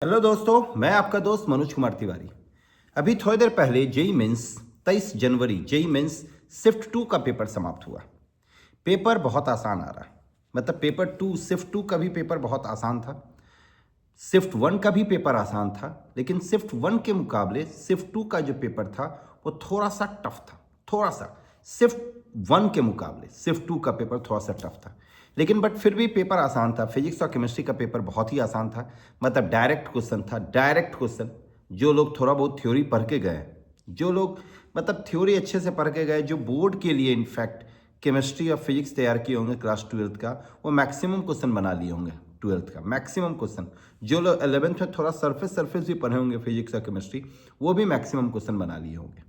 Hello दोस्तों, मैं आपका दोस्त मनोज कुमार तिवारी। अभी थोड़ी देर पहले जेई मेंस 23 जनवरी जेई मेंस शिफ्ट 2 का पेपर समाप्त हुआ। पेपर बहुत आसान आ रहा, मतलब पेपर 2 शिफ्ट 2 का भी पेपर बहुत आसान था। शिफ्ट 1 का भी पेपर आसान था, लेकिन शिफ्ट 1 के मुकाबले शिफ्ट 2 का जो पेपर था वो थोड़ा सा टफ था। थोड़ा सा शिफ्ट 1 के मुकाबले शिफ्ट 2 का पेपर थोड़ा सा टफ था, लेकिन बट फिर भी पेपर आसान था। फिजिक्स और केमिस्ट्री का पेपर बहुत ही आसान था, मतलब डायरेक्ट क्वेश्चन था। डायरेक्ट क्वेश्चन, जो लोग थोड़ा बहुत थ्योरी पढ़ के गए, जो लोग मतलब थ्योरी अच्छे से पढ़ के गए, जो बोर्ड के लिए इनफैक्ट केमिस्ट्री और फिजिक्स तैयार किए होंगे क्लास 12th का, वो मैक्सिमम क्वेश्चन बना लिए होंगे। 12th का मैक्सिमम क्वेश्चन, जो लोग 11th में थोड़ा सरफेस भी पढ़े होंगे फिजिक्स और केमिस्ट्री, वो भी मैक्सिमम क्वेश्चन बना लिए होंगे।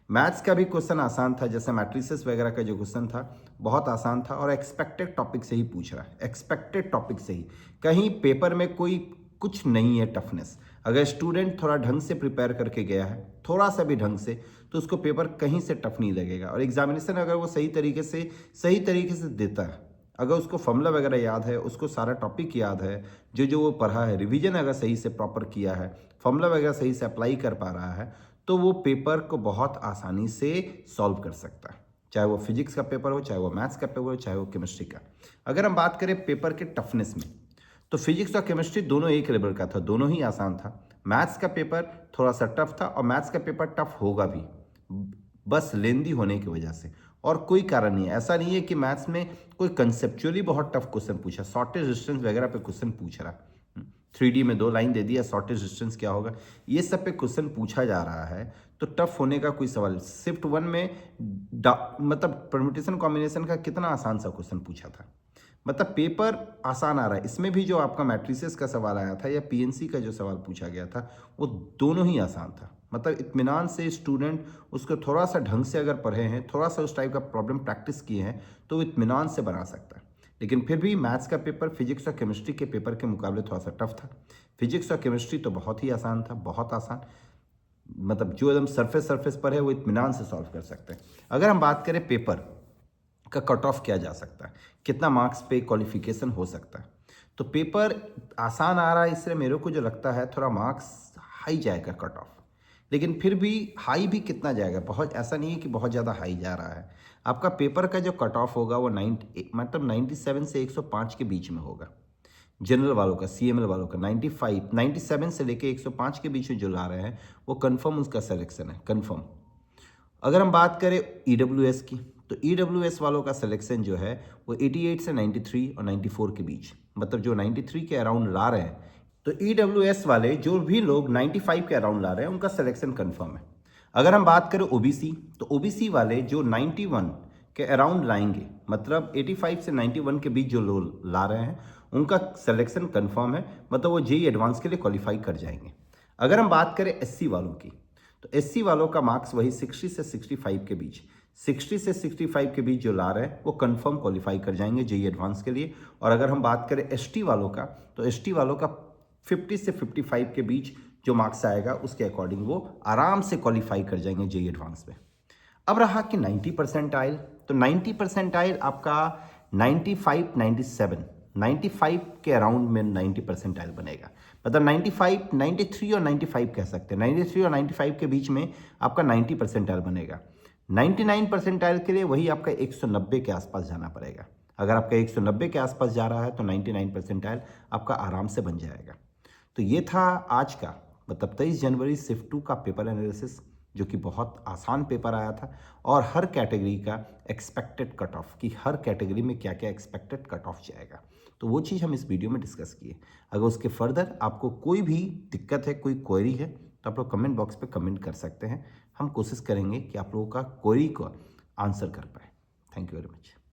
मैथ्स का भी क्वेश्चन आसान था, जैसे मैट्रिसेस वगैरह का जो क्वेश्चन था बहुत आसान था और एक्सपेक्टेड टॉपिक से ही पूछ रहा है। एक्सपेक्टेड टॉपिक से ही, कहीं पेपर में कोई कुछ नहीं है टफनेस। अगर स्टूडेंट थोड़ा ढंग से प्रिपेयर करके गया है, थोड़ा सा भी ढंग से, तो उसको पेपर कहीं से टफ नहीं लगेगा। और एग्जामिनेशन अगर वो सही तरीके से देता है, अगर उसको फॉर्मूला वगैरह याद है, उसको सारा टॉपिक याद है, जो वो पढ़ा है, रिवीजन अगर सही से प्रॉपर किया है, फॉर्मूला वगैरह सही से अप्लाई कर पा रहा है, तो वो पेपर को बहुत आसानी से सॉल्व कर सकता है। चाहे वो फिजिक्स का पेपर हो, चाहे वो मैथ्स का पेपर हो, चाहे वो केमिस्ट्री का। अगर हम बात करें पेपर के टफनेस में, तो फिजिक्स और केमिस्ट्री दोनों एक लेवल का था, दोनों ही आसान था। मैथ्स का पेपर थोड़ा सा टफ था, और मैथ्स का पेपर टफ होगा भी, बस लेंदी होने की वजह से, और कोई कारण नहीं है। ऐसा नहीं है कि मैथ्स में कोई कंसेप्चुअली बहुत टफ क्वेश्चन पूछा, शॉर्टेज डिस्टेंस वगैरह पे क्वेश्चन पूछ रहा। 3D में 2 लाइन दे दिया, शॉर्टेज डिस्टेंस क्या होगा, ये सब पे क्वेश्चन पूछा जा रहा है, तो टफ होने का कोई सवाल। शिफ्ट 1 में मतलब परम्यूटेशन कॉम्बिनेशन का कितना आसान सा क्वेश्चन पूछा था, मतलब पेपर आसान आ रहा है। इसमें भी जो आपका मैट्रिसेस का सवाल आया था या पीएनसी का जो सवाल पूछा गया था, वो दोनों ही आसान था। मतलब इत्मीनान से स्टूडेंट उसको थोड़ा सा ढंग से अगर पढ़े हैं, थोड़ा सा उस टाइप का प्रॉब्लम प्रैक्टिस किए हैं, तो वो इत्मीनान से बना सकता है। लेकिन फिर भी मैथ्स का पेपर फिजिक्स और केमिस्ट्री के पेपर के मुकाबले थोड़ा सा टफ था। फिजिक्स और केमिस्ट्री तो बहुत ही आसान था, बहुत आसान, मतलब जो एकदम सरफेस पर है वो इत्मीनान से सॉल्व कर सकते हैं। अगर हम बात करें पेपर का कट ऑफ किया जा सकता है, कितना मार्क्स पे क्वालिफिकेशन हो सकता है, तो पेपर आसान आ रहा है, इसलिए मेरे को जो लगता है थोड़ा मार्क्स हाई जाएगा कट ऑफ। लेकिन फिर भी हाई भी कितना जाएगा, बहुत ऐसा नहीं है कि बहुत ज़्यादा हाई जा रहा है। आपका पेपर का जो कट ऑफ होगा वो 97 से 105 के बीच में होगा। जनरल वालों का, सीएमएल वालों का 97 से लेके 105 के बीच में जो ला रहे हैं, वो कन्फर्म उसका सिलेक्शन है, कन्फर्म। अगर हम बात करें ईडब्ल्यूएस की, तो ईडब्ल्यूएस वालों का सिलेक्शन जो है वो 88 से 93 और 94 के बीच, मतलब जो 93 के अराउंड ला रहे हैं, तो ईडब्ल्यूएस वाले जो भी लोग 95 के अराउंड ला रहे हैं, उनका सिलेक्शन कंफर्म है। अगर हम बात करें ओबीसी, तो ओबीसी वाले जो 91 के अराउंड लाएंगे, मतलब 85 से 91 के बीच जो लोग ला रहे हैं, उनका सिलेक्शन कंफर्म है, मतलब वो जेई एडवांस के लिए क्वालिफाई कर जाएंगे। अगर हम बात करें एससी वालों की, तो एससी वालों का मार्क्स वही 60 से 65 के बीच, 60 से 65 के बीच जो ला रहे हैं वो कंफर्म क्वालिफाई कर जाएंगे जेई एडवांस के लिए। और अगर हम बात करें एसटी वालों का, तो एसटी वालों का 50 से 55 के बीच जो मार्क्स आएगा, उसके अकॉर्डिंग वो आराम से क्वालिफाई कर जाएंगे जेई एडवांस में। अब रहा कि 90 परसेंटाइल, तो 90 परसेंटाइल आपका 95 97 95 के अराउंड में 90 परसेंटाइल बनेगा, मतलब 95 93 और 95 कह सकते हैं, 93 और 95 के बीच में आपका 90 परसेंटाइल बनेगा। 99 परसेंटाइल के लिए वही आपका 190 के आसपास जाना पड़ेगा। अगर आपका 190 के आसपास जा रहा है, तो 99 परसेंटाइल आपका आराम से बन जाएगा। तो ये था आज का, मतलब 23 जनवरी शिफ्ट 2 का पेपर एनालिसिस, जो कि बहुत आसान पेपर आया था। और हर कैटेगरी का एक्सपेक्टेड कट ऑफ, कि हर कैटेगरी में क्या क्या एक्सपेक्टेड कट ऑफ जाएगा, तो वो चीज़ हम इस वीडियो में डिस्कस किए। अगर उसके फर्दर आपको कोई भी दिक्कत है, कोई क्वेरी है, तो आप लोग कमेंट बॉक्स पे कमेंट कर सकते हैं। हम कोशिश करेंगे कि आप लोगों का क्वेरी को आंसर कर पाए। Thank you very much.